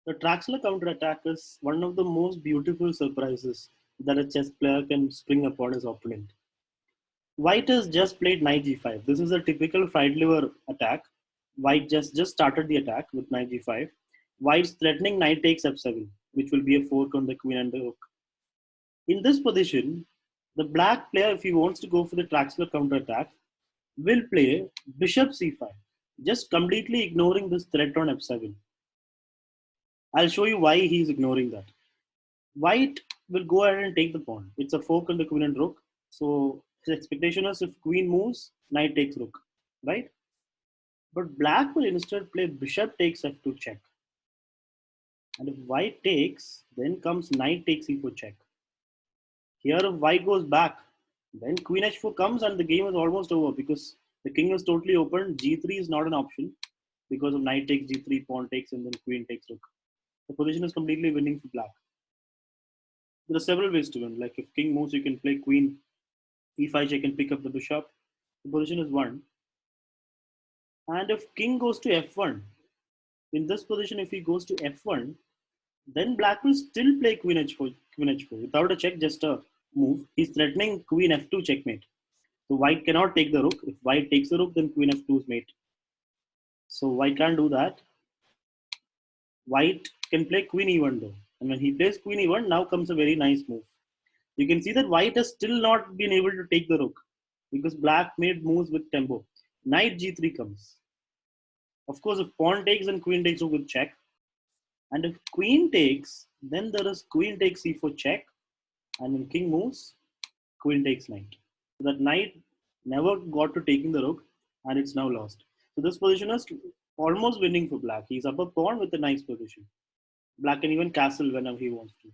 The Traxler counterattack is one of the most beautiful surprises that a chess player can spring upon his opponent. White has just played knight g5. This is a typical fight lever attack. White just started the attack with knight g5. White's threatening knight takes f7, which will be a fork on the queen and the rook. In this position, the black player, if he wants to go for the Traxler counterattack, will play bishop c5, just completely ignoring this threat on f7. I'll show you why he's ignoring that. White will go ahead and take the pawn. It's a fork on the queen and rook. So his expectation is if queen moves, knight takes rook, right? But black will instead play bishop takes f2 check. And if white takes, then comes knight takes e4 check. Here if white goes back, then queen h4 comes and the game is almost over because the king is totally open. g3 is not an option because of knight takes g3, pawn takes, and then queen takes rook. The position is completely winning for black. There are several ways to win. Like if king moves, you can play queen e5 check and pick up the bishop. The position is won. And if king goes to f1, in this position, if he goes to f1, then black will still play queen h4 without a check, just a move. He's threatening queen f2 checkmate. So white cannot take the rook. If white takes the rook, then queen f2 is mate. So white can't do that. White can play queen e1 though. And when he plays queen e1, now comes a very nice move. You can see that white has still not been able to take the rook because black made moves with tempo. Knight g3 comes. Of course, if pawn takes, then queen takes rook with check. And if queen takes, then there is queen takes c4 check. And when king moves, queen takes knight. So that knight never got to taking the rook and it's now lost. So this position is almost winning for black. He's up a pawn with a nice position. Black can even castle whenever he wants to,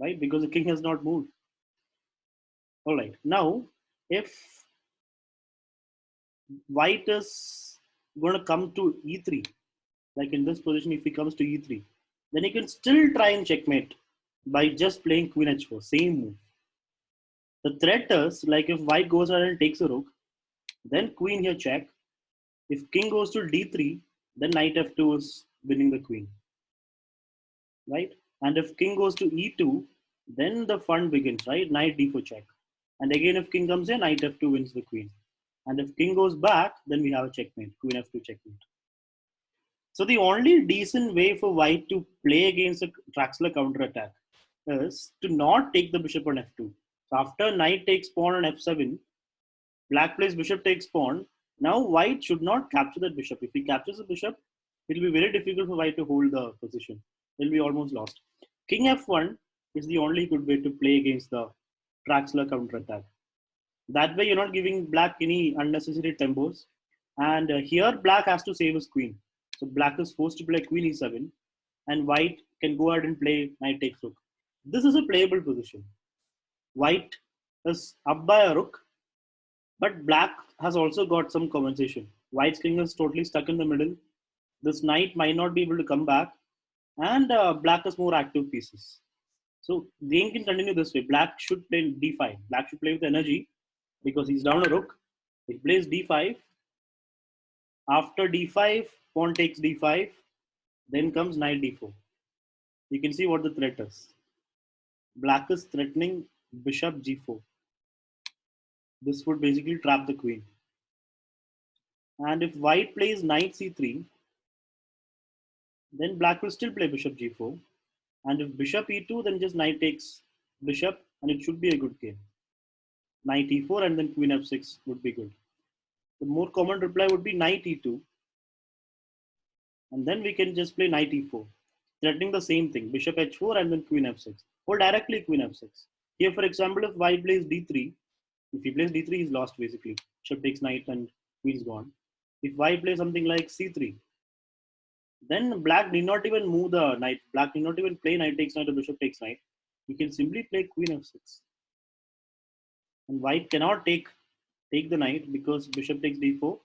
right? Because the king has not moved. All right. Now, if white is going to come to e3, like in this position, if he comes to e3, then he can still try and checkmate by just playing queen h4, same move. The threat is like if white goes ahead and takes a rook, then queen here check. If king goes to d3, then knight f2 is winning the queen, right? And if king goes to e2, then the fun begins, right? Knight d4 check. And again, if king comes here, knight f2 wins the queen. And if king goes back, then we have a checkmate, queen f2 checkmate. So the only decent way for white to play against a Traxler counterattack is to not take the bishop on f2. So after knight takes pawn on f7, black plays bishop takes pawn. Now white should not capture that bishop. If he captures the bishop, it will be very difficult for white to hold the position. They'll be almost lost. King f1 is the only good way to play against the Traxler counterattack. That way, you're not giving black any unnecessary tempos. And here, black has to save his queen. So black is forced to play queen e7, and white can go ahead and play knight takes rook. This is a playable position. White is up by a rook, but black has also got some compensation. White's king is totally stuck in the middle. This knight might not be able to come back, and black has more active pieces. So the game can continue this way. Black should play d5. Black should play with energy because he's down a rook. He plays d5. After d5, pawn takes d5. Then comes knight d4. You can see what the threat is. Black is threatening bishop g4. This would basically trap the queen. And if white plays knight c3, then black will still play bishop g4. And if bishop e2, then just knight takes bishop, and it should be a good game. Knight e4 and then queen f6 would be good. The more common reply would be knight e2. And then we can just play knight e4, threatening the same thing, bishop h4 and then queen f6. Or directly queen f6. Here, for example, if white plays d3, if he plays d3, he's lost basically. Bishop takes knight and queen's gone. If white plays something like c3, then black need not even move the knight. Black need not even play knight takes knight or bishop takes knight. We can simply play queen f6. And white cannot take the knight because bishop takes d4,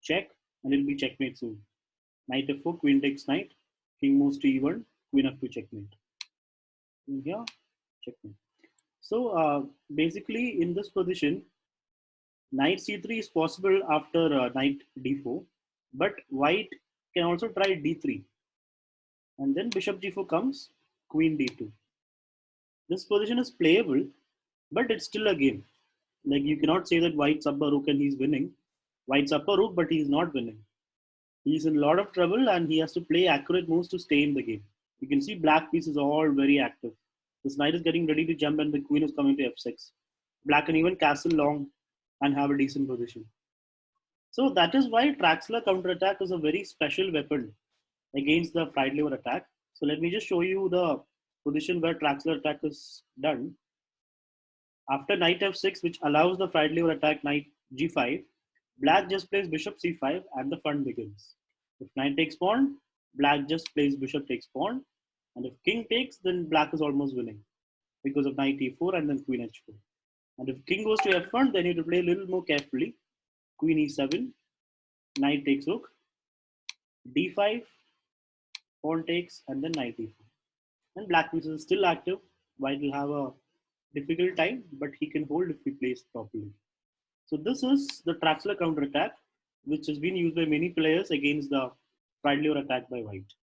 check, and it'll be checkmate soon. Knight f4, queen takes knight, king moves to e1, queen f2 checkmate. And here, checkmate. So basically in this position, knight c3 is possible after knight d4, but white can also try d3. And then bishop g4 comes, queen d2. This position is playable, but it's still a game. Like you cannot say that white's up a rook and he's winning. White's up a rook, but he's not winning. He's in a lot of trouble and he has to play accurate moves to stay in the game. You can see black piece is all very active. This knight is getting ready to jump and the queen is coming to f6. Black can even castle long and have a decent position. So that is why Traxler counterattack is a very special weapon against the fried liver attack. So let me just show you the position where Traxler attack is done. After knight f6, which allows the fried liver attack knight g5, black just plays bishop c5 and the fun begins. If knight takes pawn, black just plays bishop takes pawn. And if king takes, then black is almost winning because of knight e4 and then queen h4. And if king goes to f1, then you have to play a little more carefully. Queen e7, knight takes rook, d5, pawn takes, and then knight e4. And black piece is still active. White will have a difficult time, but he can hold if he plays properly. So this is the Traxler counter attack, which has been used by many players against the fried liver attack by white.